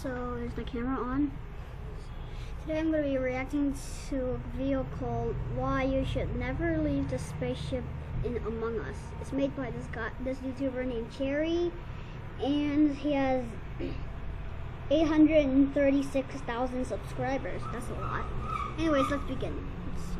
So is the camera on? Today I'm going to be reacting to a video called Why You Should Never Leave the Spaceship in Among Us. It's made by this YouTuber named Cherry, and he has 836,000 subscribers. That's a lot. Anyways, let's begin. Let's see.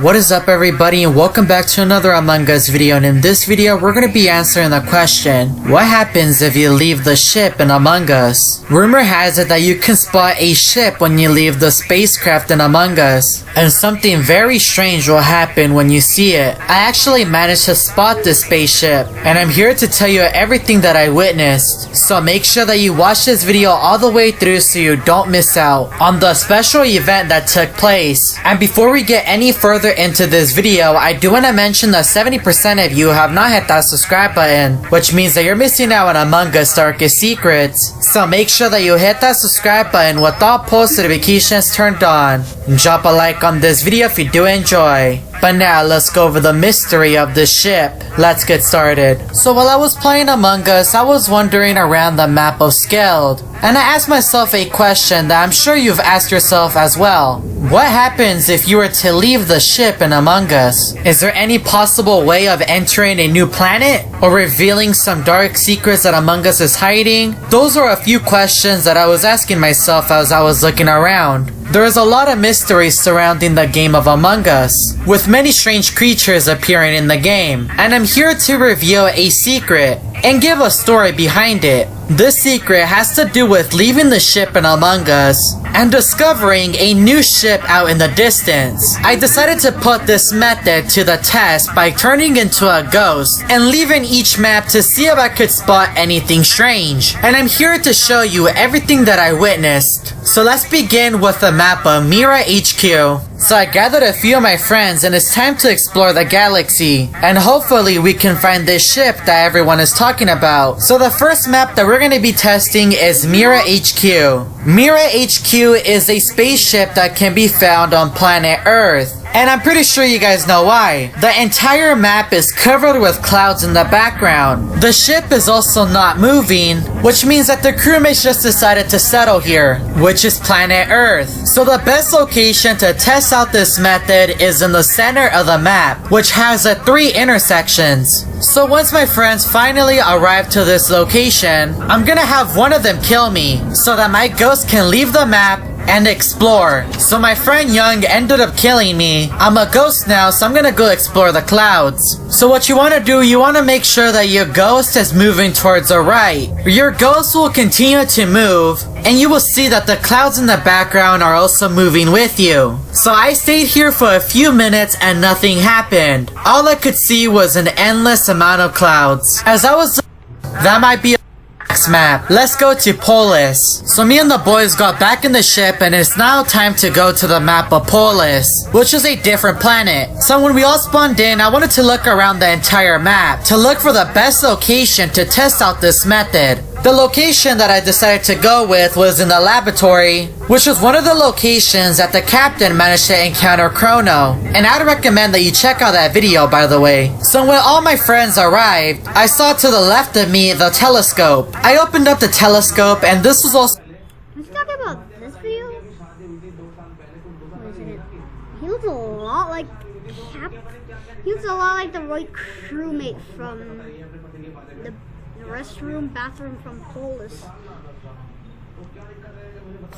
What is up, everybody, and welcome back to another Among Us video. And in this video we're going to be answering the question, what happens if you leave the ship in Among Us? Rumor has it that you can spot a ship when you leave the spacecraft in Among Us, and something very strange will happen when you see it. I actually managed to spot this spaceship, and I'm here to tell you everything that I witnessed, so make sure that you watch this video all the way through so you don't miss out on the special event that took place. And before we get any further into this video, I do want to mention that 70% of you have not hit that subscribe button, which means that you're missing out on Among Us darkest secrets. So make sure that you hit that subscribe button with all post notifications turned on. Drop a like on this video if you do enjoy. But now let's go over the mystery of this ship. Let's get started. So while I was playing Among Us, I was wandering around the map of Skeld, and I asked myself a question that I'm sure you've asked yourself as well. What happens if you were to leave the ship in Among Us? Is there any possible way of entering a new planet? Or revealing some dark secrets that Among Us is hiding? Those are a few questions that I was asking myself as I was looking around. There is a lot of mysteries surrounding the game of Among Us, with many strange creatures appearing in the game, and I'm here to reveal a secret and give a story behind it. This secret has to do with leaving the ship in Among Us and discovering a new ship out in the distance. I decided to put this method to the test by turning into a ghost and leaving each map to see if I could spot anything strange. And I'm here to show you everything that I witnessed. So let's begin with the map of Mira HQ. So I gathered a few of my friends and it's time to explore the galaxy, and hopefully we can find this ship that everyone is talking about. So the first map that we're going to be testing is Mira HQ. Mira HQ is a spaceship that can be found on planet Earth, and I'm pretty sure you guys know why. The entire map is covered with clouds in the background. The ship is also not moving, which means that the crewmates just decided to settle here, which is planet Earth. So the best location to test out this method is in the center of the map, which has the 3 intersections. So once my friends finally arrive to this location, I'm gonna have one of them kill me so that my ghost can leave the map and explore. So my friend Young ended up killing me. I'm a ghost now, so I'm gonna go explore the clouds. So what you wanna do, you wanna make sure that your ghost is moving towards the right. Your ghost will continue to move, and you will see that the clouds in the background are also moving with you. So I stayed here for a few minutes and nothing happened. All I could see was an endless amount of clouds. As I was that might be map. Let's go to Polis. So me and the boys got back in the ship, and it's now time to go to the map of Polis, which is a different planet. So when we all spawned in, I wanted to look around the entire map to look for the best location to test out this method. The location that I decided to go with was in the laboratory, which was one of the locations that the captain managed to encounter Chrono. And I'd recommend that you check out that video, by the way. So when all my friends arrived, I saw to the left of me the telescope. I opened up the telescope, and this was also... Let's talk about this video. He looks a lot like He looks a lot like the right crewmate from the bathroom from Polis.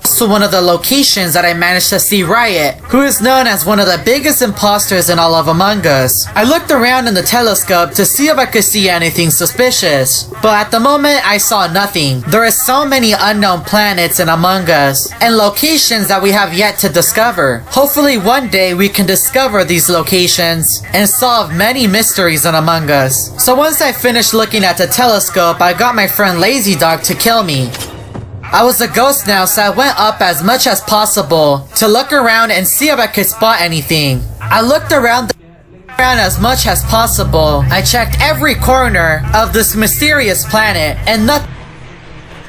So one of the locations that I managed to see Riot, who is known as one of the biggest imposters in all of Among Us. I looked around in the telescope to see if I could see anything suspicious, but at the moment I saw nothing. There are so many unknown planets in Among Us, and locations that we have yet to discover. Hopefully one day we can discover these locations and solve many mysteries in Among Us. So once I finished looking at the telescope, I got my friend Lazy Dog to kill me. I was a ghost now, so I went up as much as possible to look around and see if I could spot anything. I looked around as much as possible. I checked every corner of this mysterious planet, and nothing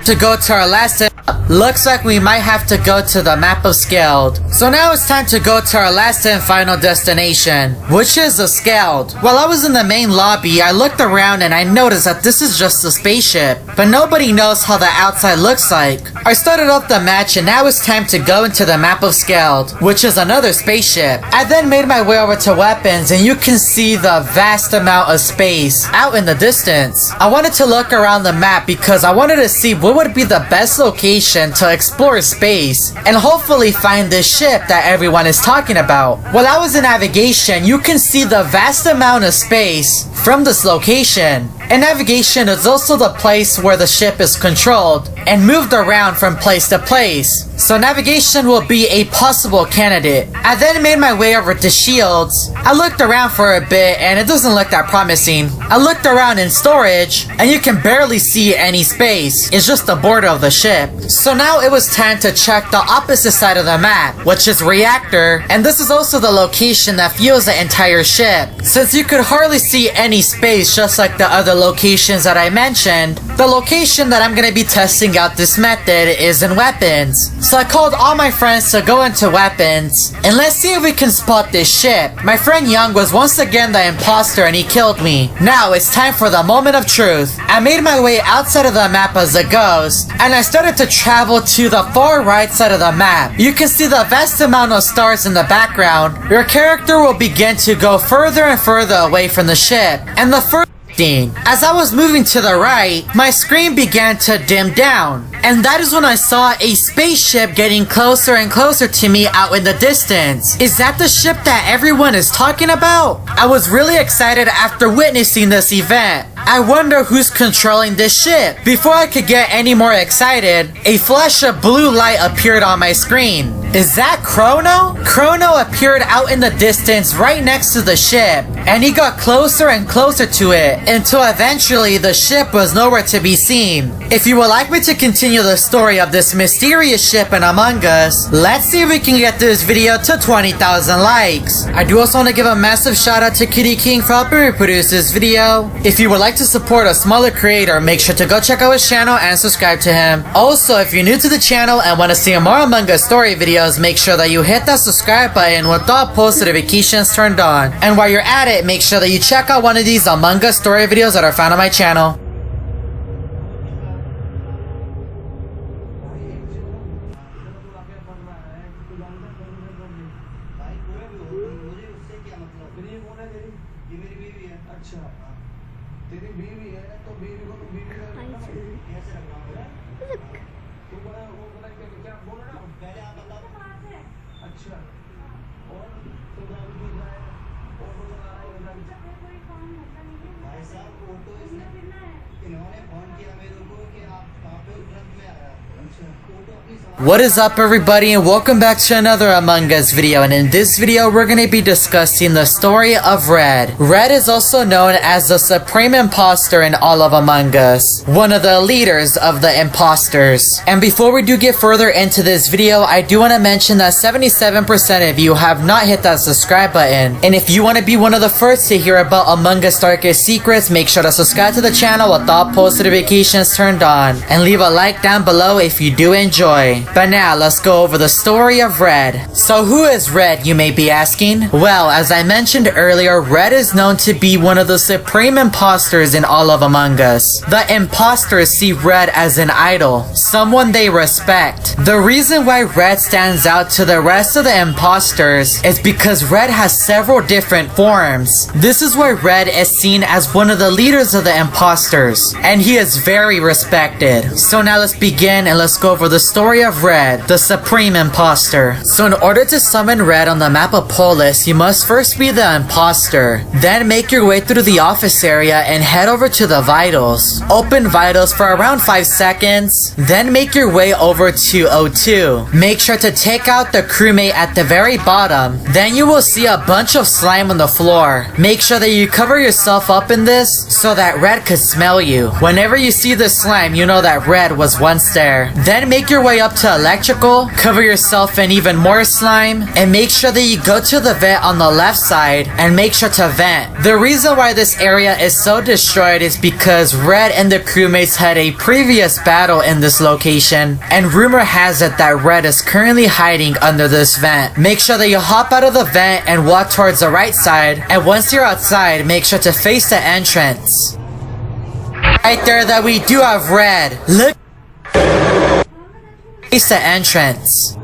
to go to our last step. looks like we might have to go to the map of Scaled. So now it's time to go to our last and final destination, which is the Scaled. While I was in the main lobby, I looked around and I noticed that this is just a spaceship, but nobody knows how the outside looks like. I started up the match and now it's time to go into the map of Scaled, which is another spaceship. I then made my way over to weapons and you can see the vast amount of space out in the distance. I wanted to look around the map because I wanted to see what would be the best location to explore space and hopefully find this ship that everyone is talking about. While I was in navigation, you can see the vast amount of space from this location. And navigation is also the place where the ship is controlled and moved around from place to place. So navigation will be a possible candidate. I then made my way over to shields. I looked around for a bit and it doesn't look that promising. I looked around in storage and you can barely see any space. It's just the border of the ship. So now it was time to check the opposite side of the map, which is reactor, and this is also the location that fuels the entire ship. Since you could hardly see any space just like the other locations that I mentioned, the location that I'm gonna be testing out this method is in weapons. So I called all my friends to go into weapons and let's see if we can spot this ship. My friend Young was once again the imposter and he killed me. Now it's time for the moment of truth. I made my way outside of the map as a ghost and I started to travel to the far right side of the map. You can see the vast amount of stars in the background. Your character will begin to go further and further away from the ship, and the first as I was moving to the right, my screen began to dim down. And that is when I saw a spaceship getting closer and closer to me out in the distance. Is that the ship that everyone is talking about? I was really excited after witnessing this event. I wonder who's controlling this ship. Before I could get any more excited, a flash of blue light appeared on my screen. Is that Chrono? Chrono appeared out in the distance right next to the ship, and he got closer and closer to it until eventually the ship was nowhere to be seen. If you would like me to continue the story of this mysterious ship in Among Us, let's see if we can get this video to 20,000 likes. I do also want to give a massive shout out to Kitty King for helping me produce this video. If you would like to support a smaller creator, make sure to go check out his channel and subscribe to him. Also, if you're new to the channel and want to see more Among Us story videos, make sure that you hit that subscribe button with all post notifications turned on. And while you're at it, make sure that you check out one of these Among Us story videos that are found on my channel. What is up everybody and welcome back to another Among Us video, and in this video we're going to be discussing the story of Red. Red is also known as the supreme imposter in all of Among Us, one of the leaders of the imposters. And before we do get further into this video, I do want to mention that 77% of you have not hit that subscribe button, and if you want to be one of the first to hear about Among Us darkest secrets, make sure to subscribe to the channel with all post notifications turned on, and leave a like down below if you do enjoy. But now, let's go over the story of Red. So who is Red, you may be asking? Well, as I mentioned earlier, Red is known to be one of the supreme imposters in all of Among Us. The imposters see Red as an idol, someone they respect. The reason why Red stands out to the rest of the imposters is because Red has several different forms. This is why Red is seen as one of the leaders of the imposters, and he is very respected. So now let's begin and let's go over the story of Red, the supreme imposter. So in order to summon Red on the map of Polis, you must first be the imposter. Then make your way through the office area and head over to the vitals. Open vitals for around 5 seconds. Then make your way over to O2. Make sure to take out the crewmate at the very bottom. Then you will see a bunch of slime on the floor. Make sure that you cover yourself up in this so that Red could smell you. Whenever you see the slime, you know that Red was once there. Then make your way way up to electrical, cover yourself in even more slime, and make sure that you go to the vent on the left side and make sure to vent. The reason why this area is so destroyed is because Red and the crewmates had a previous battle in this location, and rumor has it that Red is currently hiding under this vent. Make sure that you hop out of the vent and walk towards the right side, and once you're outside, make sure to face the entrance. Right there that we do have Red. Look. Face the entrance.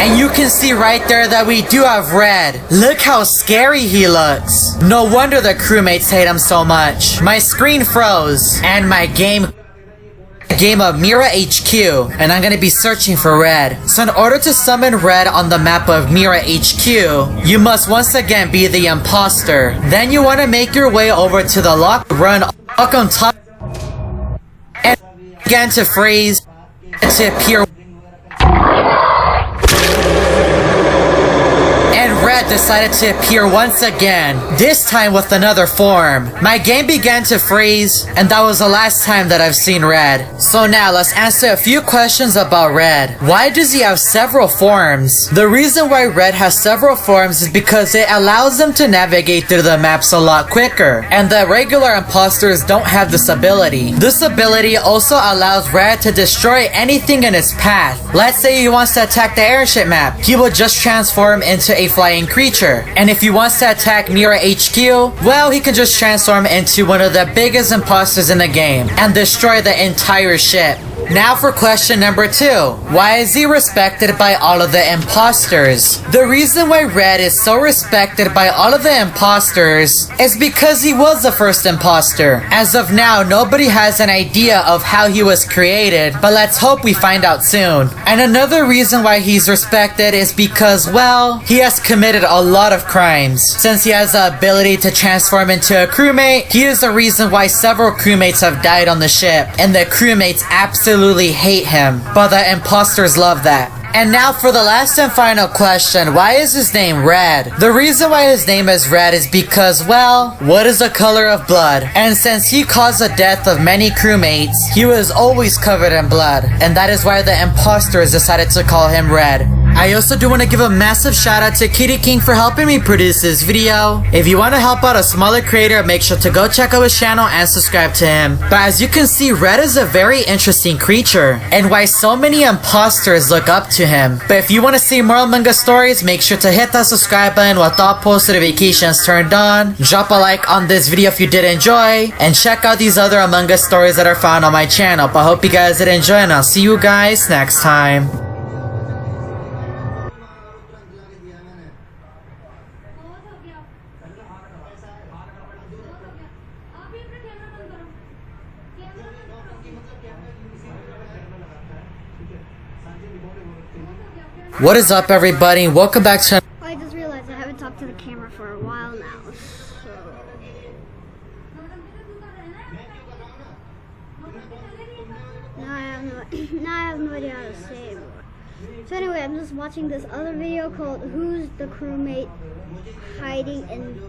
And you can see right there that we do have Red. Look how scary he looks. No wonder the crewmates hate him so much. My screen froze, and my game of Mira HQ, and I'm gonna be searching for Red. So in order to summon Red on the map of Mira HQ, you must once again be the imposter. Then you want to make your way over to the lock run on top and begin to freeze to appear. Red decided to appear once again, this time with another form. My game began to freeze, and that was the last time that I've seen Red. So now let's answer a few questions about Red. Why does he have several forms? The reason why Red has several forms is because it allows them to navigate through the maps a lot quicker, and the regular imposters don't have this ability. This ability also allows Red to destroy anything in his path. Let's say he wants to attack the airship map, he will just transform into a flying creature. And if he wants to attack Mira HQ, well, he can just transform into one of the biggest imposters in the game and destroy the entire ship. Now for question number 2. Why is he respected by all of the imposters? The reason why Red is so respected by all of the imposters is because he was the first imposter. As of now, nobody has an idea of how he was created, but let's hope we find out soon. And another reason why he's respected is because, well, he has committed a lot of crimes. Since he has the ability to transform into a crewmate, he is the reason why several crewmates have died on the ship, and the crewmates absolutely hate him, but the imposters love that. And now for the last and final question, why is his name Red? The reason why his name is Red is because, well, what is the color of blood? And since he caused the death of many crewmates, he was always covered in blood, and that is why the imposters decided to call him Red. I also do want to give a massive shout out to Kitty King for helping me produce this video. If you want to help out a smaller creator, make sure to go check out his channel and subscribe to him. But as you can see, Red is a very interesting creature, and why so many imposters look up to him. But if you want to see more Among Us stories, make sure to hit that subscribe button with all post notifications turned on. Drop a like on this video if you did enjoy, and check out these other Among Us stories that are found on my channel. But I hope you guys did enjoy, and I'll see you guys next time. What is up, everybody? Welcome back to... I just realized I haven't talked to the camera for a while now, so... Now I have no idea how to say it. So anyway, I'm just watching this other video called Who's the Crewmate Hiding in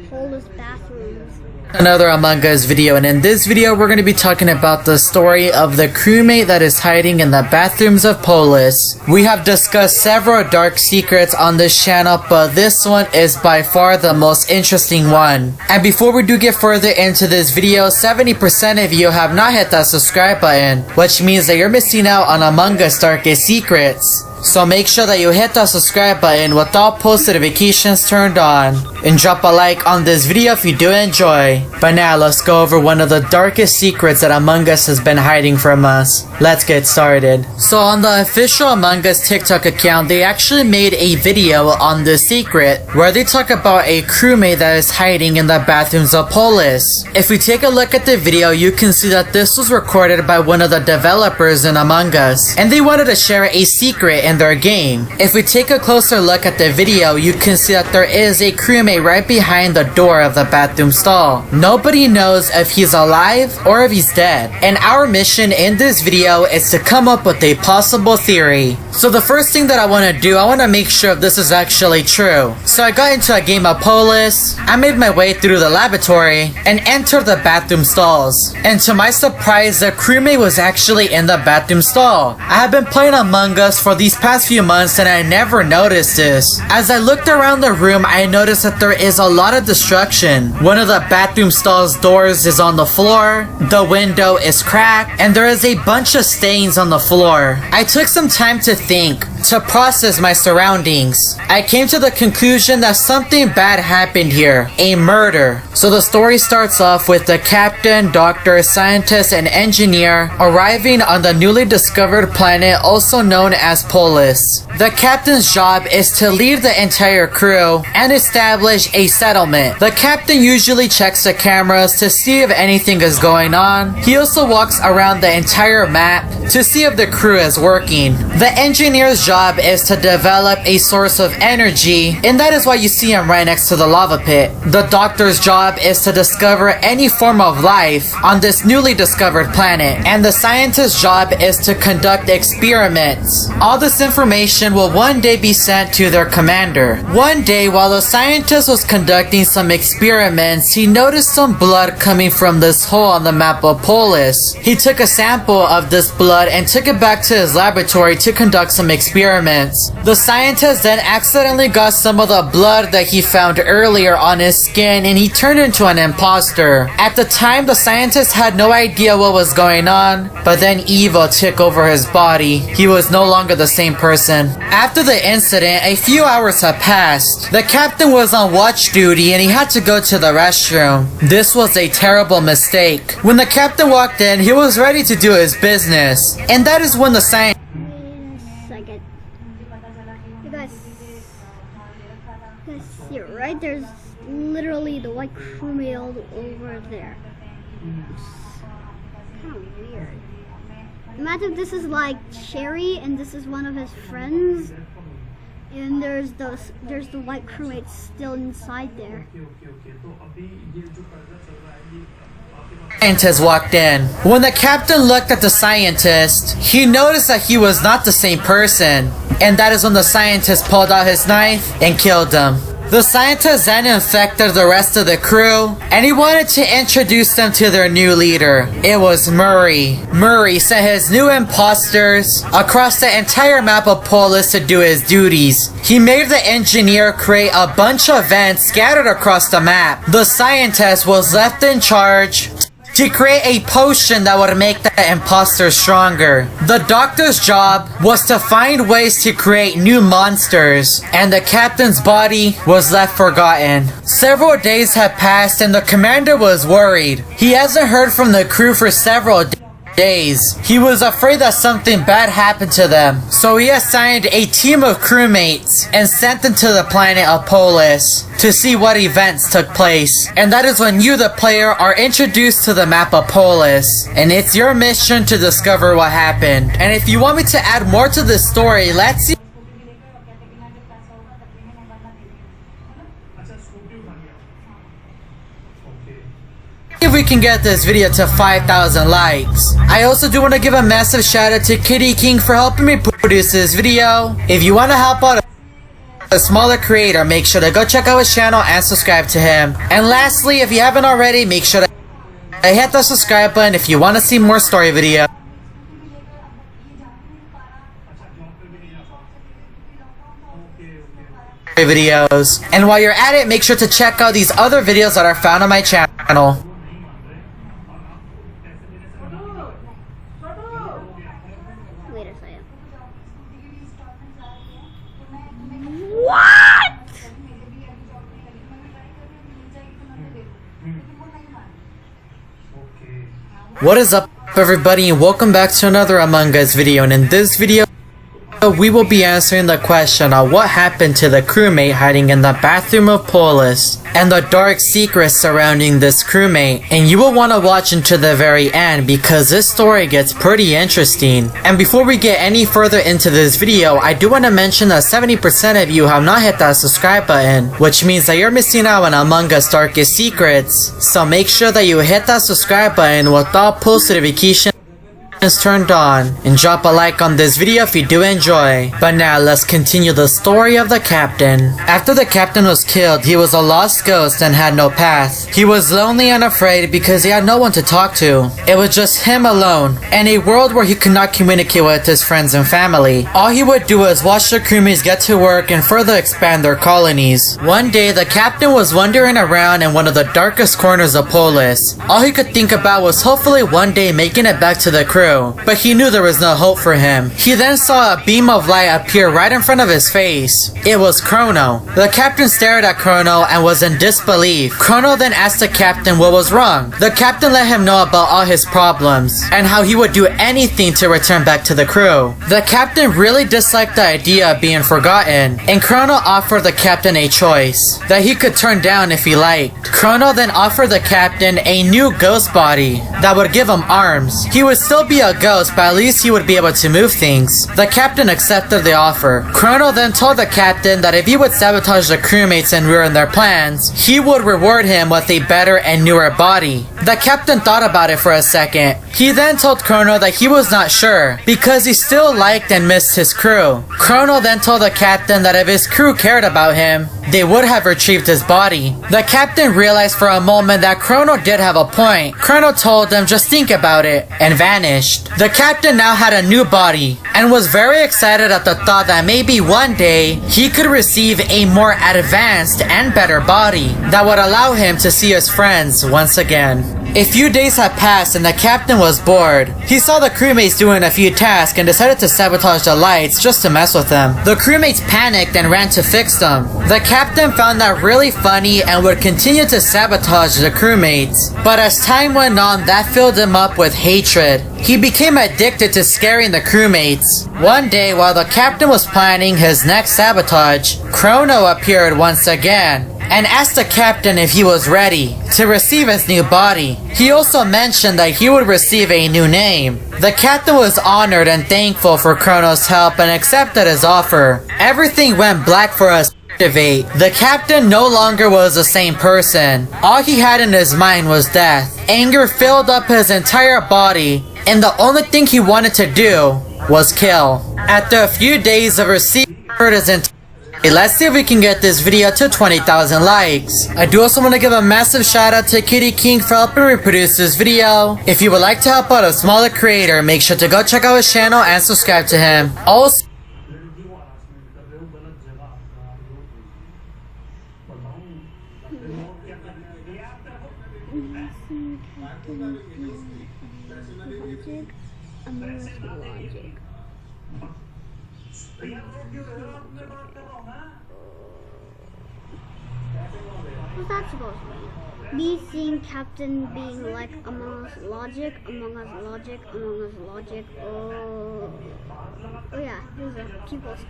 Polis Bathrooms. Another Among Us video, and in this video we're going to be talking about the story of the crewmate that is hiding in the bathrooms of Polis. We have discussed several dark secrets on this channel, but this one is by far the most interesting one. And before we do get further into this video, 70% of you have not hit that subscribe button, which means that you're missing out on Among Us darkest secrets. So make sure that you hit that subscribe button with all post notifications turned on, and drop a like on this video if you do enjoy. But now let's go over one of the darkest secrets that Among Us has been hiding from us. Let's get started. So on the official Among Us TikTok account, they actually made a video on the secret where they talk about a crewmate that is hiding in the bathrooms of Polis. If we take a look at the video, you can see that this was recorded by one of the developers in Among Us, and they wanted to share a secret in their game. If we take a closer look at the video, you can see that there is a crewmate right behind the door of the bathroom stall. Nobody knows if he's alive or if he's dead, and our mission in this video is to come up with a possible theory. So the first thing that I want to do, I want to make sure if this is actually true. So I got into a game of Polis, I made my way through the laboratory, and entered the bathroom stalls. And to my surprise, the crewmate was actually in the bathroom stall. I have been playing Among Us for these past few months and I never noticed this. As I looked around the room, I noticed that there is a lot of destruction. One of the bathroom stall's doors is on the floor, the window is cracked, and there is a bunch of stains on the floor. I took some time to think, to process my surroundings. I came to the conclusion that something bad happened here, a murder. So the story starts off with the captain, doctor, scientist, and engineer arriving on the newly discovered planet also known as Polis. The captain's job is to lead the entire crew and establish a settlement. The captain usually checks the cameras to see if anything is going on. He also walks around the entire map to see if the crew is working. The engineer's job is to develop a source of energy, and that is why you see him right next to the lava pit. The doctor's job is to discover any form of life on this newly discovered planet, and the scientist's job is to conduct experiments. All this information will one day be sent to their commander. One day, while the scientist was conducting some experiments, he noticed some blood coming from this hole on the map of Polis. He took a sample of this blood and took it back to his laboratory to conduct some experiments. The scientist then accidentally got some of the blood that he found earlier on his skin and he turned into an imposter. At the time, the scientist had no idea what was going on, but then evil took over his body. He was no longer the same person. After the incident, a few hours had passed. The captain was on watch duty and he had to go to the restroom. This was a terrible mistake. When the captain walked in, he was ready to do his business. And that is when the scientist Second. You guys see it, right? There's literally the white crewmate over there. It's kind of weird. Imagine this is like Sherry and this is one of his friends. And there's the white crewmate still inside there. Scientist walked in. When the captain looked at the scientist, he noticed that he was not the same person. And that is when the scientist pulled out his knife and killed him. The scientist then infected the rest of the crew, and he wanted to introduce them to their new leader. It was Murray. Murray sent his new imposters across the entire map of Polis to do his duties. He made the engineer create a bunch of vents scattered across the map. The scientist was left in charge to create a potion that would make the imposter stronger. The doctor's job was to find ways to create new monsters, and the captain's body was left forgotten. Several days had passed and the commander was worried. He hasn't heard from the crew for several days. He was afraid that something bad happened to them, so he assigned a team of crewmates and sent them to the planet of Polis to see what events took place. And that is when you, the player, are introduced to the map of Polis, and it's your mission to discover what happened. And if you want me to add more to this story, let's see if we can get this video to 5,000 likes. I also do want to give a massive shout out to Kitty King for helping me produce this video. If you want to help out a smaller creator, make sure to go check out his channel and subscribe to him. And lastly, if you haven't already, make sure to hit the subscribe button if you want to see more story videos. And while you're at it, make sure to check out these other videos that are found on my channel. Wait a second. What? What is up, everybody, and welcome back to another Among Us video. And in this video, we will be answering the question on what happened to the crewmate hiding in the bathroom of Polis and the dark secrets surrounding this crewmate. And you will want to watch until the very end because this story gets pretty interesting. And before we get any further into this video, I do want to mention that 70% of you have not hit that subscribe button, which means that you're missing out on Among Us darkest secrets. So make sure that you hit that subscribe button with all post notifications is turned on, and drop a like on this video if you do enjoy. But now let's continue the story of the captain. After the captain was killed, he was a lost ghost and had no path. He was lonely and afraid because he had no one to talk to. It was just him alone, in a world where he could not communicate with his friends and family. All he would do is watch the crewmates get to work and further expand their colonies. One day, the captain was wandering around in one of the darkest corners of Polis. All he could think about was hopefully one day making it back to the crew, but he knew there was no hope for him. He then saw a beam of light appear right in front of his face. It was Chrono. The captain stared at Chrono and was in disbelief. Chrono then asked the captain what was wrong. The captain let him know about all his problems and how he would do anything to return back to the crew. The captain really disliked the idea of being forgotten, and Chrono offered the captain a choice that he could turn down if he liked. Chrono then offered the captain a new ghost body that would give him arms. He would still be a ghost, but at least he would be able to move things. The captain accepted the offer. Chrono then told the captain that if he would sabotage the crewmates and ruin their plans, he would reward him with a better and newer body. The captain thought about it for a second. He then told Chrono that he was not sure because he still liked and missed his crew. Chrono then told the captain that if his crew cared about him, they would have retrieved his body. The captain realized for a moment that Chrono did have a point. Chrono told him just think about it and vanished. The captain now had a new body and was very excited at the thought that maybe one day he could receive a more advanced and better body that would allow him to see his friends once again. A few days had passed and the captain was bored. He saw the crewmates doing a few tasks and decided to sabotage the lights just to mess with them. The crewmates panicked and ran to fix them. The captain found that really funny and would continue to sabotage the crewmates. But as time went on, that filled him up with hatred. He became addicted to scaring the crewmates. One day, while the captain was planning his next sabotage, Chrono appeared once again and asked the captain if he was ready to receive his new body. He also mentioned that he would receive a new name. The captain was honored and thankful for Chrono's help and accepted his offer. Everything went black for us. The captain no longer was the same person. All he had in his mind was death. Anger filled up his entire body, and the only thing he wanted to do was kill. After a few days of receiving his entire let's see if we can get this video to 20,000 likes. I do also want to give a massive shout out to Kitty King for helping reproduce this video. If you would like to help out a smaller creator, make sure to go check out his channel and subscribe to him. Also, what's that supposed to be? Me seeing Captain being like Among Us logic, Among Us logic, Among Us logic. Oh yeah, these are people's.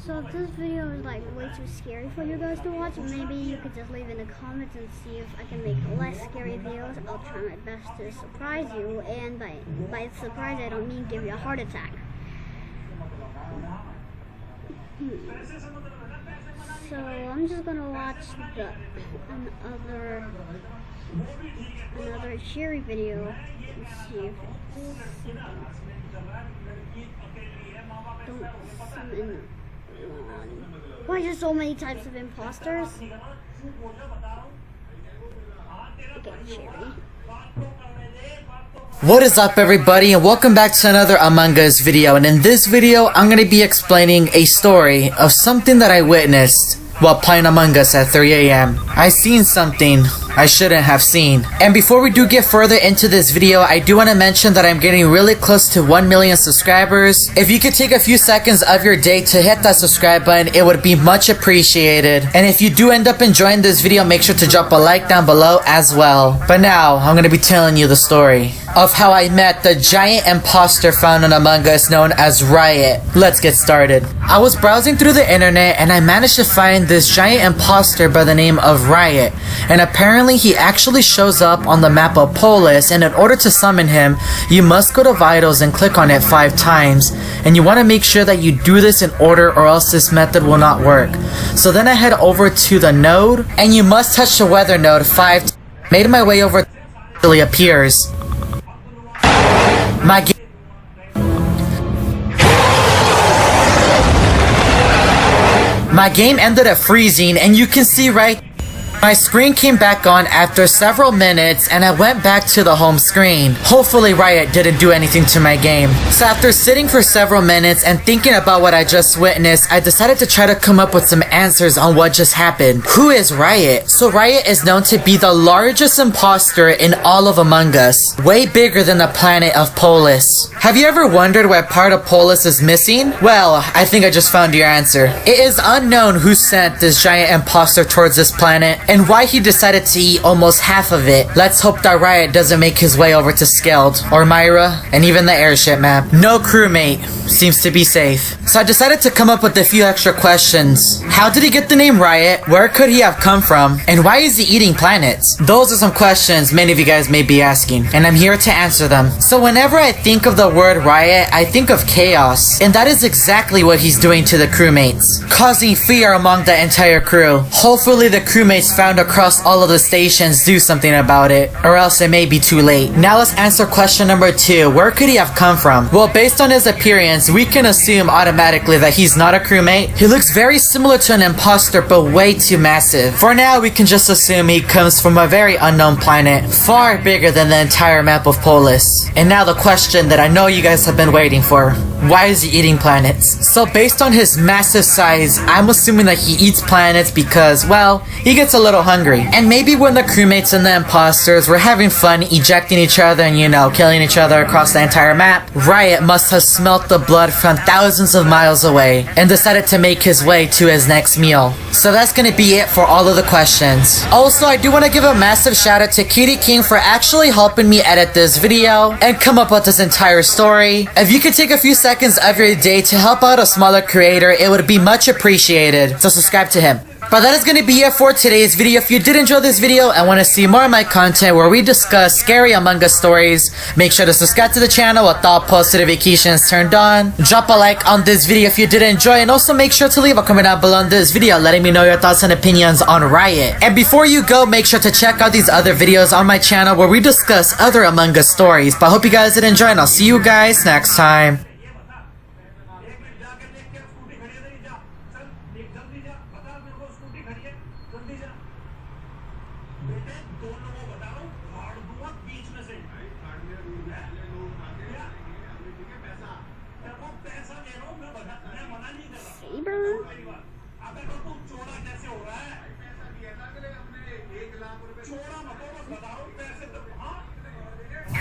So if this video is like way too scary for you guys to watch, maybe you could just leave in the comments and see if I can make less scary videos. I'll try my best to surprise you, and by surprise I don't mean give you a heart attack. So I'm just gonna watch another cheery video and see if it's don't summon. Why are there so many types of imposters? Okay, Cherry. what is up everybody, and welcome back to another Among Us video. And in this video I'm going to be explaining a story of something that I witnessed while playing Among Us at 3 AM. I seen something I shouldn't have seen. And before we do get further into this video, I do want to mention that I'm getting really close to 1 million subscribers. If you could take a few seconds of your day to hit that subscribe button, it would be much appreciated. And if you do end up enjoying this video, make sure to drop a like down below as well. But now, I'm going to be telling you the story. of how I met the giant imposter found in Among Us known as Riot. Let's get started. I was browsing through the internet and I managed to find this giant imposter by the name of Riot. And apparently he actually shows up on the map of Polis, and in order to summon him, you must go to Vitals and click on it 5 times. And you want to make sure that you do this in order or else this method will not work. So then I head over to the node and you must touch the weather node 5 times. Made my way over actually appears. My game ended up freezing, and you can see right my screen came back on after several minutes and I went back to the home screen. Hopefully Riot didn't do anything to my game. So after sitting for several minutes and thinking about what I just witnessed, I decided to try to come up with some answers on what just happened. Who is Riot? So Riot is known to be the largest imposter in all of Among Us. Way bigger than the planet of Polis. Have you ever wondered why part of Polis is missing? Well, I think I just found your answer. It is unknown who sent this giant imposter towards this planet and why he decided to eat almost half of it. Let's hope that Riot doesn't make his way over to Skeld, or Myra, and even the airship map. No crewmate. Seems to be safe. So I decided to come up with a few extra questions. How did he get the name Riot? Where could he have come from? And why is he eating planets? Those are some questions many of you guys may be asking, and I'm here to answer them. So whenever I think of the word Riot, I think of chaos. And that is exactly what he's doing to the crewmates. Causing fear among the entire crew. Hopefully the crewmates found across all of the stations do something about it, or else it may be too late. Now let's answer question number 2. Where could he have come from? Well, based on his appearance, we can assume automatically that he's not a crewmate. He looks very similar to an imposter, but way too massive. For now, we can just assume he comes from a very unknown planet, far bigger than the entire map of Polis. And now the question that I know you guys have been waiting for. Why is he eating planets? So based on his massive size, I'm assuming that he eats planets because, well, he gets a little hungry. And maybe when the crewmates and the imposters were having fun ejecting each other and, killing each other across the entire map, Riot must have smelt the blood from thousands of miles away and decided to make his way to his next meal. So that's gonna be it for all of the questions. Also, I do want to give a massive shout out to Kitty King for actually helping me edit this video and come up with this entire story. If you could take a few seconds of your day to help out a smaller creator, it would be much appreciated. So subscribe to him. But that is going to be it for today's video. If you did enjoy this video and want to see more of my content where we discuss scary Among Us stories, make sure to subscribe to the channel with all post notifications turned on. Drop a like on this video if you did enjoy, and also make sure to leave a comment down below on this video letting me know your thoughts and opinions on Riot. And before you go, make sure to check out these other videos on my channel where we discuss other Among Us stories. But I hope you guys did enjoy, and I'll see you guys next time. Saber?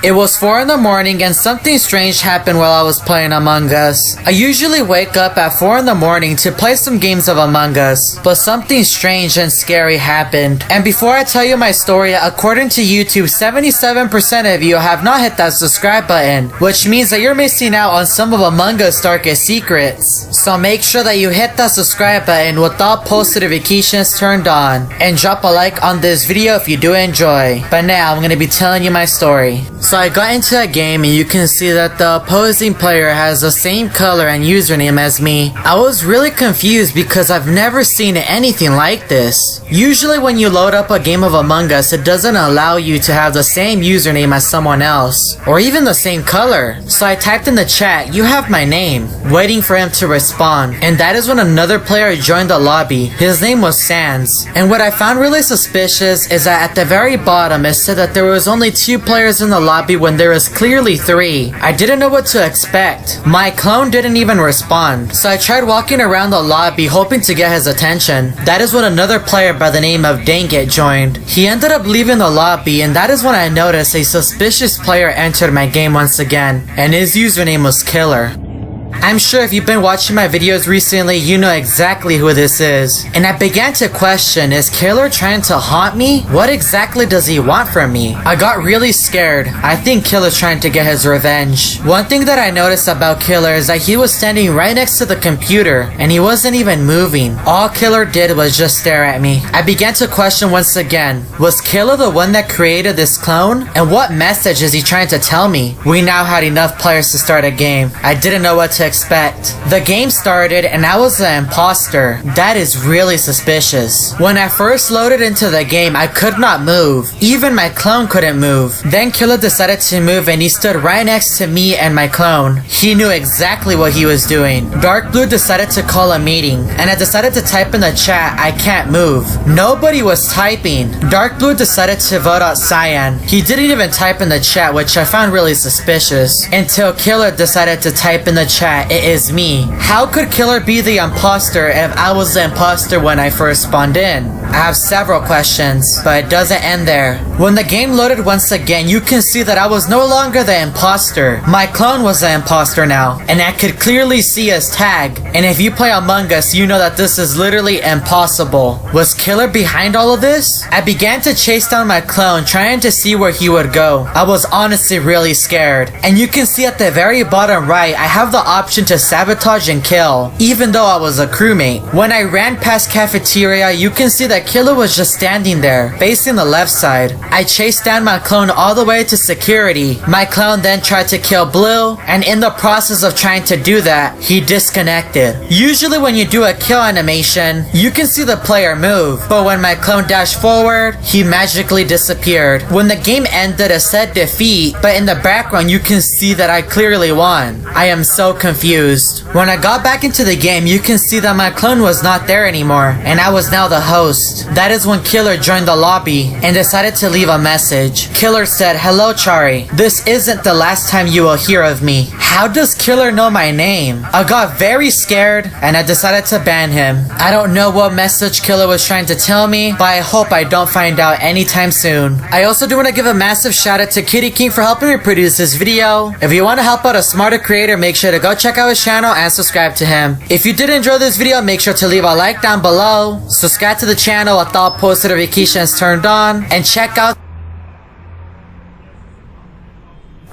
It was 4 in the morning and something strange happened while I was playing Among Us. I usually wake up at 4 in the morning to play some games of Among Us, but something strange and scary happened. And before I tell you my story, according to YouTube, 77% of you have not hit that subscribe button, which means that you're missing out on some of Among Us' darkest secrets. So make sure that you hit that subscribe button with all post notifications turned on, and drop a like on this video if you do enjoy. But now I'm gonna be telling you my story. So I got into a game and you can see that the opposing player has the same color and username as me. I was really confused because I've never seen anything like this. Usually when you load up a game of Among Us, it doesn't allow you to have the same username as someone else, or even the same color. So I typed in the chat, "You have my name," waiting for him to respond. And that is when another player joined the lobby. His name was Sans. And what I found really suspicious is that at the very bottom it said that there was only 2 players in the lobby when there was clearly 3. I didn't know what to expect. My clone didn't even respond. So I tried walking around the lobby hoping to get his attention. That is when another player by the name of Dangit joined. He ended up leaving the lobby, and that is when I noticed a suspicious player entered my game once again, and his username was Killer. I'm sure if you've been watching my videos recently, you know exactly who this is. And I began to question, is Killer trying to haunt me? What exactly does he want from me? I got really scared. I think Killer's trying to get his revenge. One thing that I noticed about Killer is that he was standing right next to the computer and he wasn't even moving. All Killer did was just stare at me. I began to question once again, was Killer the one that created this clone? And what message is he trying to tell me? We now had enough players to start a game. I didn't know what to expect. The game started and I was the imposter. That is really suspicious. When I first loaded into the game, I could not move. Even my clone couldn't move. Then Killer decided to move and he stood right next to me and my clone. He knew exactly what he was doing. Dark Blue decided to call a meeting and I decided to type in the chat, I can't move. Nobody was typing. Dark Blue decided to vote out Cyan. He didn't even type in the chat, which I found really suspicious. Until Killer decided to type in the chat, it is me. How could Killer be the imposter if I was the imposter when I first spawned in? I have several questions, but it doesn't end there. When the game loaded once again, you can see that I was no longer the imposter. My clone was the imposter now, and I could clearly see his tag. And if you play Among Us, you know that this is literally impossible. Was Killer behind all of this? I began to chase down my clone, trying to see where he would go. I was honestly really scared. And you can see at the very bottom right, I have the option to sabotage and kill, even though I was a crewmate. When I ran past cafeteria, you can see that Killer was just standing there, facing the left side. I chased down my clone all the way to security. My clone then tried to kill Blue, and in the process of trying to do that, he disconnected. Usually when you do a kill animation, you can see the player move, but when my clone dashed forward, he magically disappeared. When the game ended, it said defeat, but in the background you can see that I clearly won. I am so confused. When I got back into the game, you can see that my clone was not there anymore, and I was now the host. That is when Killer joined the lobby and decided to leave a message. Killer said, "Hello Chari, this isn't the last time you will hear of me." How does Killer know my name? I got very scared and I decided to ban him. I don't know what message Killer was trying to tell me, but I hope I don't find out anytime soon. I also do want to give a massive shout out to Kitty King for helping me produce this video. If you want to help out a smarter creator, make sure to go check out his channel and subscribe to him. If you did enjoy this video, make sure to leave a like down below, subscribe to the channel with all post notifications turned on, and check out.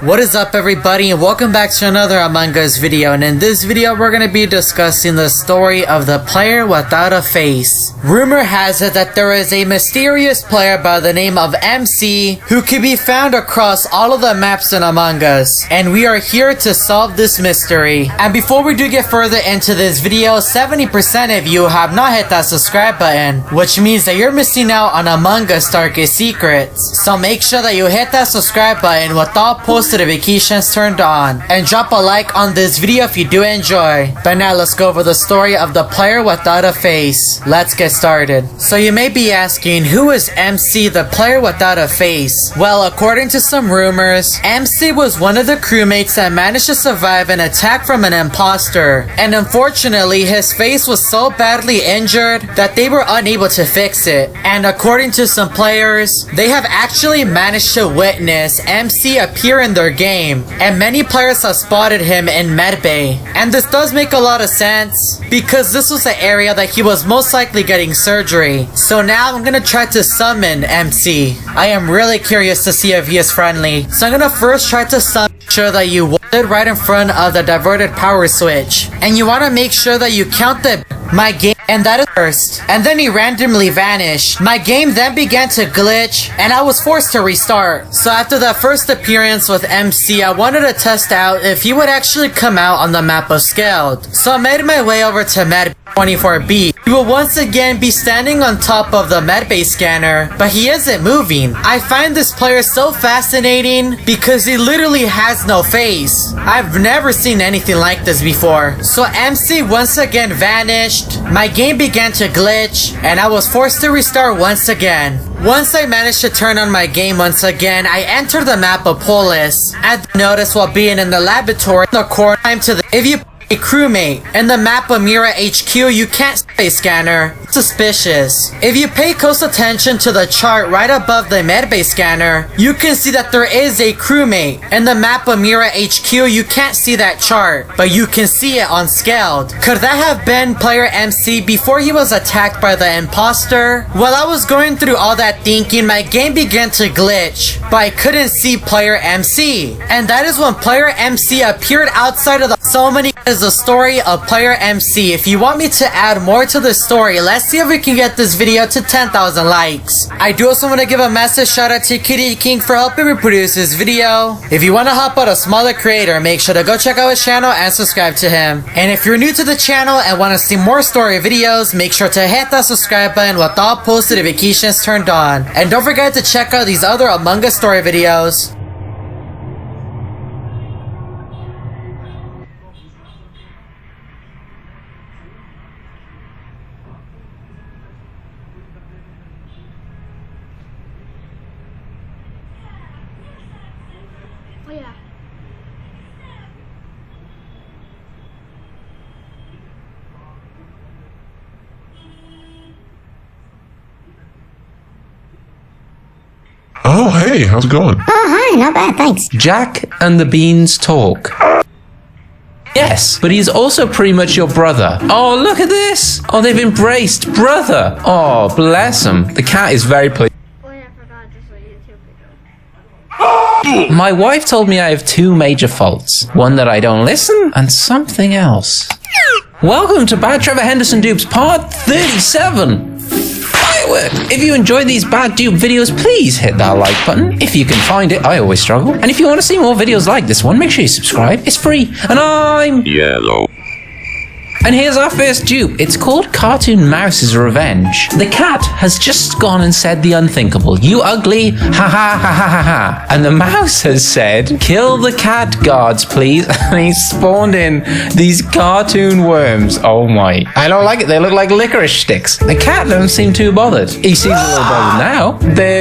What is up everybody, and welcome back to another Among Us video. And in this video we're going to be discussing the story of the player without a face. Rumor has it that there is a mysterious player by the name of MC who can be found across all of the maps in Among Us, and we are here to solve this mystery. And before we do get further into this video, 70% of you have not hit that subscribe button, which means that you're missing out on Among Us darkest secrets. So make sure that you hit that subscribe button with all post notifications turned on, and drop a like on this video if you do enjoy. But now let's go over the story of the player without a face. Let's get started. So you may be asking, who is MC, the player without a face? Well, according to some rumors, MC was one of the crewmates that managed to survive an attack from an imposter, and unfortunately his face was so badly injured that they were unable to fix it. And according to some players, they have actually managed to witness MC appear in their game, and many players have spotted him in medbay. And this does make a lot of sense because this was the area that he was most likely getting surgery. So now I'm gonna try to summon MC. I am really curious to see if he is friendly, so I'm gonna first try to summon. Sure that you wanted right in front of the diverted power switch, and you want to make sure that you count my game, and that is first. And then he randomly vanished. My game then began to glitch and I was forced to restart. So after that first appearance with MC, I wanted to test out if he would actually come out on the map of Scaled. So I made my way over to Med 24B. He will once again be standing on top of the medbay scanner, but he isn't moving. I find this player so fascinating because he literally has no face. I've never seen anything like this before. So MC once again vanished, my game began to glitch, and I was forced to restart once again. Once I managed to turn on my game once again, I entered the map of Polis. I noticed while being in the laboratory, the corner time to the if you a crewmate. In the map of Mira HQ, you can't see a scanner. Suspicious. If you pay close attention to the chart right above the medbay scanner, you can see that there is a crewmate. In the map of Mira HQ, you can't see that chart, but you can see it unscaled. Could that have been player MC before he was attacked by the imposter? While I was going through all that thinking, my game began to glitch, but I couldn't see player MC. And that is when player MC appeared outside of the so many is the story of player MC. If you want me to add more to the story, let's see if we can get this video to 10,000 likes. I do also want to give a massive shout out to Kitty King for helping me produce this video. If you want to help out a smaller creator, make sure to go check out his channel and subscribe to him. And if you're new to the channel and want to see more story videos, make sure to hit that subscribe button with all post notifications turned on. And don't forget to check out these other Among Us story videos. Oh yeah. Oh, hey, how's it going? Oh, hi, not bad, thanks. Jack and the Beans talk. Yes, but he's also pretty much your brother. Oh, look at this. Oh, they've embraced brother. Oh, bless him. The cat is very pleased. Oh yeah, I forgot this was YouTube video. My wife told me I have two major faults. One that I don't listen, and something else. Welcome to Bad Trevor Henderson Dupes Part 37. Firework! If you enjoyed these bad dupe videos, please hit that like button. If you can find it, I always struggle. And if you want to see more videos like this one, make sure you subscribe. It's free. And I'm Yellow. And here's our first dupe. It's called Cartoon Mouse's Revenge. The cat has just gone and said the unthinkable. You ugly, ha ha ha ha ha ha. And the mouse has said, kill the cat guards, please. And he's spawned in these cartoon worms. Oh my. I don't like it. They look like licorice sticks. The cat doesn't seem too bothered. He seems a little bothered now.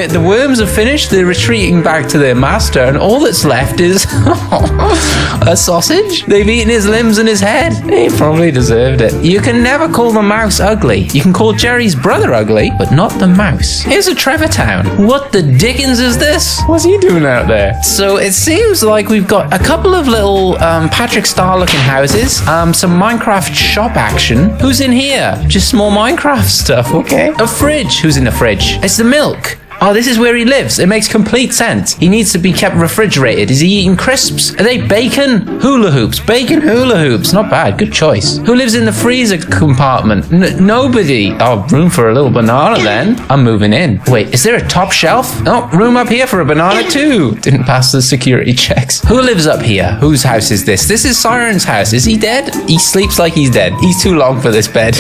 The worms are finished. They're retreating back to their master. And all that's left is a sausage. They've eaten his limbs and his head. He probably deserved it. You can never call the mouse ugly. You can call Jerry's brother ugly, but not the mouse. Here's a Trevor Town. What the dickens is this? What's he doing out there? So it seems like we've got a couple of little Patrick Star looking houses, some Minecraft shop action. Who's in here? Just more Minecraft stuff, okay. A fridge. Who's in the fridge? It's the milk. Oh, this is where he lives. It makes complete sense. He needs to be kept refrigerated. Is he eating crisps? Are they bacon? Hula hoops. Bacon hula hoops. Not bad. Good choice. Who lives in the freezer compartment? Nobody. Oh, room for a little banana then. I'm moving in. Wait, is there a top shelf? Oh, room up here for a banana too. Didn't pass the security checks. Who lives up here? Whose house is this? This is Siren's house. Is he dead? He sleeps like he's dead. He's too long for this bed.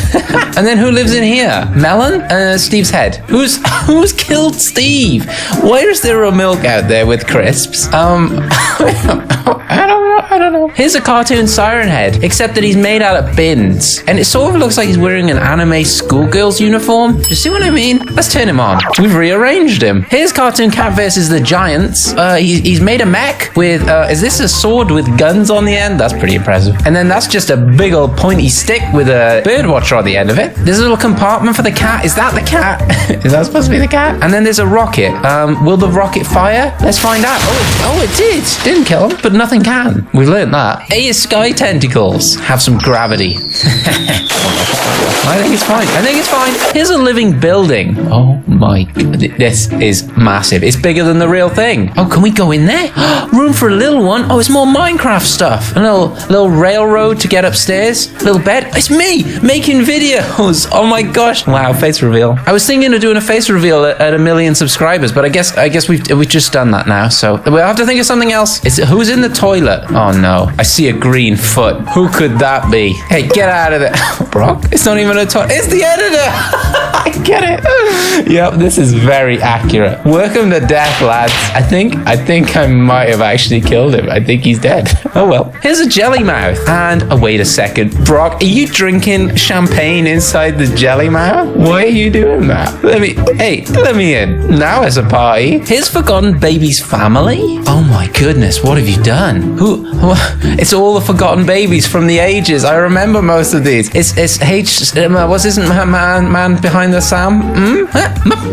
And then who lives in here? Melon? Steve's head. Who's killed Steve? Why is there a milk out there with crisps? I don't know. Here's a cartoon Siren Head, except that he's made out of bins. And it sort of looks like he's wearing an anime schoolgirl's uniform. Do you see what I mean? Let's turn him on. We've rearranged him. Here's Cartoon Cat versus the Giants. He's made a mech with, is this a sword with guns on the end? That's pretty impressive. And then that's just a big old pointy stick with a bird watcher on the end of it. There's a little compartment for the cat. Is that the cat? Is that supposed to be the cat? And then there's a rocket. Will the rocket fire? Let's find out. Oh, it did. Didn't kill him, but nothing can. We learned that. A is sky tentacles. Have some gravity. I think it's fine. Here's a living building. Oh my god. This is massive. It's bigger than the real thing. Oh, can we go in there? Room for a little one. Oh, it's more Minecraft stuff. A little railroad to get upstairs. Little bed. It's me making videos. Oh my gosh. Wow, face reveal. I was thinking of doing a face reveal at 1 million subscribers, but I guess we've just done that now. So we'll have to think of something else. Who's in the toilet? Oh no. I see a green foot. Who could that be? Hey, get out of there. Brock. It's not even a toy. It's the editor. I get it. Yep, this is very accurate. Work him to death, lads. I think I might have actually killed him. I think he's dead. Oh well. Here's a jelly mouth. And wait a second, Brock, are you drinking champagne inside the jelly mouth? Why are you doing that? Let me in. Now it's a party. Here's Forgotten Baby's family. Oh my goodness, what have you done? Who? It's all the Forgotten Babies from the ages. I remember most of these. It's what's his man behind the Sam?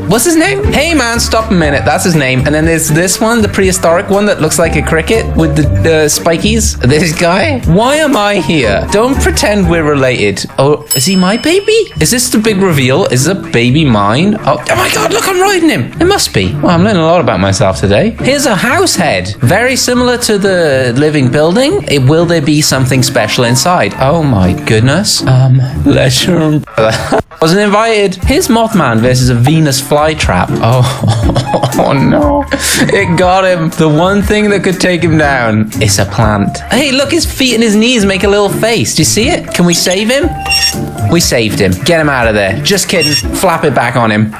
What's his name? Hey man, stop a minute. That's his name. And then there's this one, the prehistoric one that looks like a cricket with the spikies. This guy. Why am I here? Don't pretend we're related. Oh, is he my baby? Is this the big reveal? Is the baby mine? Oh my god, look, I'm riding him. It must be. Well, I'm learning a lot about myself today. Here's a house head. Very similar to the living building. Will there be something special inside? Oh my goodness. Leisure umbrella. Wasn't invited. Here's Mothman versus a Venus flytrap. Oh no. It got him. The one thing that could take him down. It's a plant. Hey, look, his feet and his knees make a little face. Do you see it? Can we save him? We saved him. Get him out of there. Just kidding. Flap it back on him.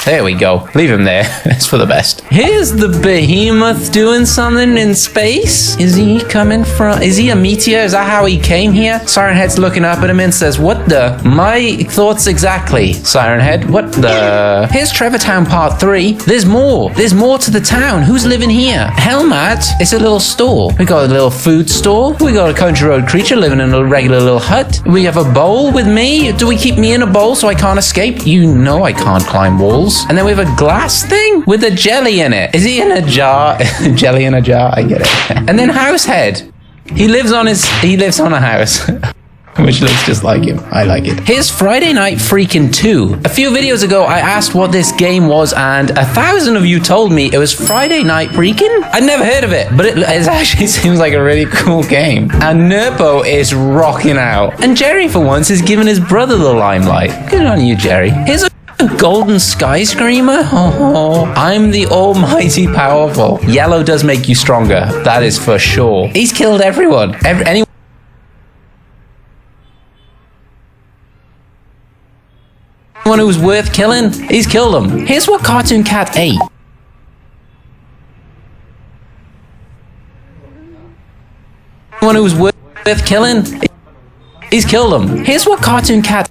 There we go. Leave him there. It's for the best. Here's the behemoth doing something in space. Is he coming from... Is he a meteor? Is that how he came here? Siren Head's looking up at him and says, what the... My thoughts exactly, Siren Head. What the... Here's Trevor Town Part 3. There's more. There's more to the town. Who's living here? Helmat. It's a little store. We got a little food store. We got a country road creature living in a regular little hut. We have a bowl with me. Do we keep me in a bowl so I can't escape? You know I can't climb walls. And then we have a glass thing with a jelly in it. Is he in a jar? Jelly in a jar? I get it. And then Househead. He lives on a house. Which looks just like him. I like it. Here's Friday Night Freakin' 2. A few videos ago, I asked what this game was, and 1,000 of you told me it was Friday Night Freakin'. I'd never heard of it, but it actually seems like a really cool game. And Nerpo is rocking out. And Jerry, for once, is giving his brother the limelight. Good on you, Jerry. Here's a golden sky screamer? Oh, I'm the almighty powerful. Yellow does make you stronger. That is for sure. He's killed everyone. Anyone who's worth killing, he's killed them. Here's what Cartoon Cat ate. Anyone who's worth killing, he's killed them. Here's what Cartoon Cat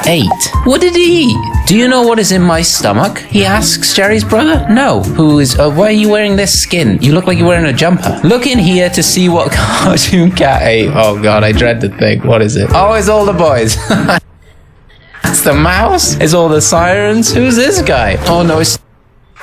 ate. What did he eat? Do you know what is in my stomach? He asks Jerry's brother. No. Who is, why are you wearing this skin? You look like you're wearing a jumper. Look in here to see what Cartoon Cat ate. Oh god, I dread to think. What is it? Oh, it's all the boys. It's the mouse. It's all the sirens. Who's this guy? Oh no, his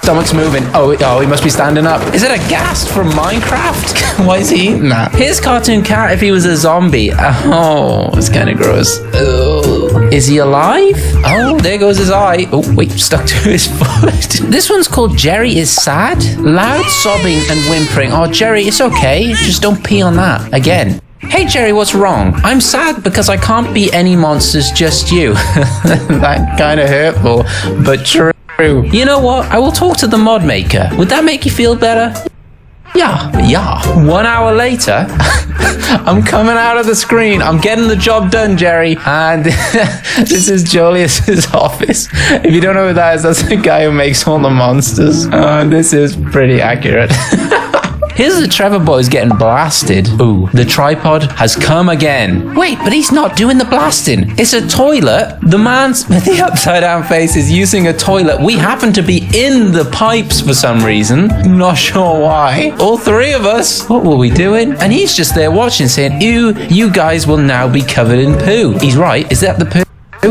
stomach's moving. Oh, he must be standing up. Is it a ghast from Minecraft? Why is he eating that? Here's Cartoon Cat if he was a zombie. Oh, it's kind of gross. Ugh. Is he alive? Oh, there goes his eye. Oh, wait, stuck to his foot. This one's called Jerry is Sad. Loud sobbing and whimpering. Oh, Jerry, it's okay. Just don't pee on that. Again. Hey Jerry, what's wrong? I'm sad because I can't be any monsters, just you. That kind of hurtful, but true. You know what? I will talk to the mod maker. Would that make you feel better? Yeah. 1 hour later, I'm coming out of the screen. I'm getting the job done, Jerry. And this is Julius's office. If you don't know who that is, that's the guy who makes all the monsters. This is pretty accurate. Here's the Trevor boys getting blasted. Ooh, the tripod has come again. Wait, but he's not doing the blasting. It's a toilet. The man's with the upside down face is using a toilet. We happen to be in the pipes for some reason. Not sure why. All three of us. What were we doing? And he's just there watching saying, ew, you guys will now be covered in poo. He's right. Is that the poo?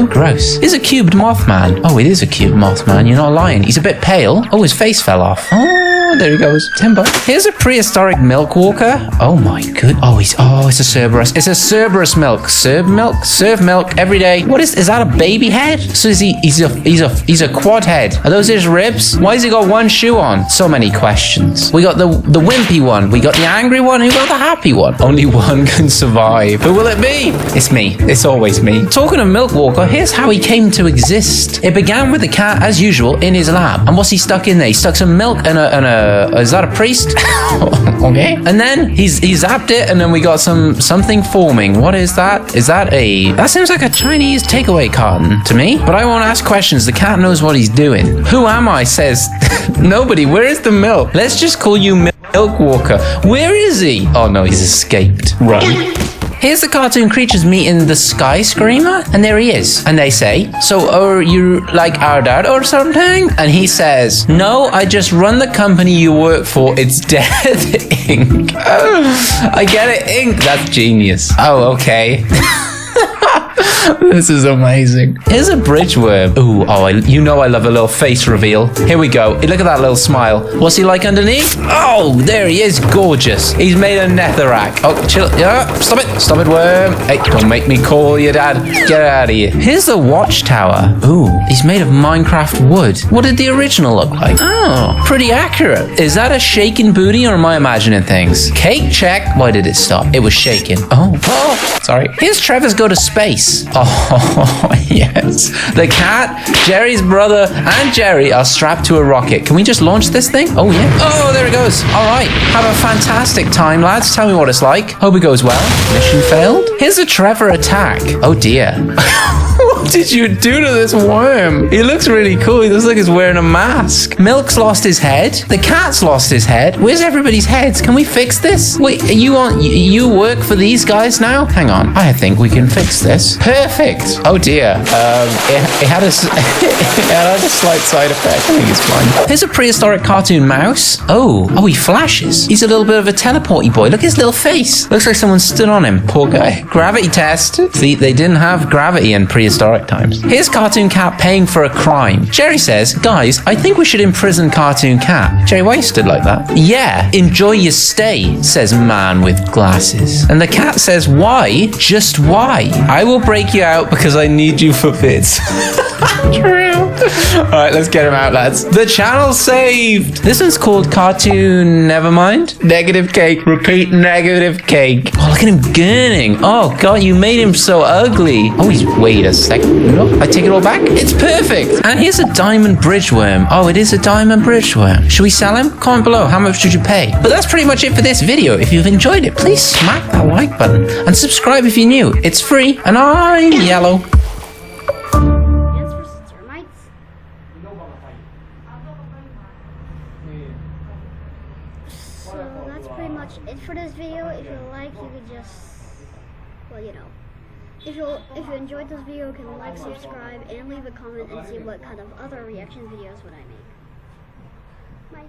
Gross. Is a cubed Mothman. Oh, it is a cubed Mothman. You're not lying. He's a bit pale. Oh, his face fell off. Oh, there he goes. Timber. Here's a prehistoric milk walker. Oh my good. It's a Cerberus. It's a Cerberus milk. Serve milk every day. What is that a baby head? So he's a quad head. Are those his ribs? Why has he got one shoe on? So many questions. We got the wimpy one. We got the angry one. Who got the happy one? Only one can survive. Who will it be? It's me. It's always me. Talking of milk walker, here's how he came to exist. It began with the cat, as usual, in his lab. And what's he stuck in there? He stuck some milk and a Is that a priest? Okay. And then he zapped it, and then we got something forming. What is that? Is that that seems like a Chinese takeaway carton to me, but I won't ask questions. The cat knows what he's doing. Who am I? Says nobody. Where is the milk? Let's just call you Milk Walker. Where is he? Oh no, he's escaped. Run. Here's the cartoon creatures meeting the Sky Screamer, and there he is. And they say, so are you like our dad or something? And he says, no, I just run the company you work for. It's Dead Ink. I get it, Ink. That's genius. Oh, okay. This is amazing. Here's a bridge worm. Ooh, you know I love a little face reveal. Here we go. Look at that little smile. What's he like underneath? Oh, there he is. Gorgeous. He's made a netherrack. Oh, chill. Yeah, stop it. Stop it, worm. Hey, don't make me call you, Dad. Get out of here. Here's the watchtower. Ooh, he's made of Minecraft wood. What did the original look like? Oh, pretty accurate. Is that a shaking booty or am I imagining things? Cake check. Why did it stop? It was shaking. Oh, sorry. Here's Trevor's go to space. Oh, yes. The cat, Jerry's brother, and Jerry are strapped to a rocket. Can we just launch this thing? Oh, yeah. Oh, there it goes. All right. Have a fantastic time, lads. Tell me what it's like. Hope it goes well. Mission failed. Here's a Trevor attack. Oh, dear. What did you do to this worm? He looks really cool. He looks like he's wearing a mask. Milk's lost his head. The cat's lost his head. Where's everybody's heads? Can we fix this? Wait, you work for these guys now? Hang on. I think we can fix this. Perfect. Oh dear. It had a slight side effect. I think it's fine. Here's a prehistoric cartoon mouse. Oh, he flashes. He's a little bit of a teleporty boy. Look at his little face. Looks like someone stood on him. Poor guy. Gravity test. See, they didn't have gravity in prehistoric times. Here's Cartoon Cat paying for a crime. Jerry says, guys, I think we should imprison Cartoon Cat. Jerry, why you stood like that? Yeah, enjoy your stay, says man with glasses. And the cat says, why? Just why? I will break you out because I need you for bits. True. Alright, let's get him out, lads. The channel saved. This one's called Cartoon Nevermind. Negative cake. Repeat negative cake. Oh, look at him gurning. Oh, God, you made him so ugly. Oh, wait a second. No, I take it all back. It's perfect. And here's a diamond bridge worm. Oh, it is a diamond bridge worm. Should we sell him? Comment below. How much should you pay? But that's pretty much it for this video. If you've enjoyed it, please smack that like button and subscribe if you're new. It's free and I'm yellow. So that's pretty much it for this video. If you like, you could just, well, you know, if you enjoyed this video, you can like, subscribe, and leave a comment and see what kind of other reaction videos would I make. Bye.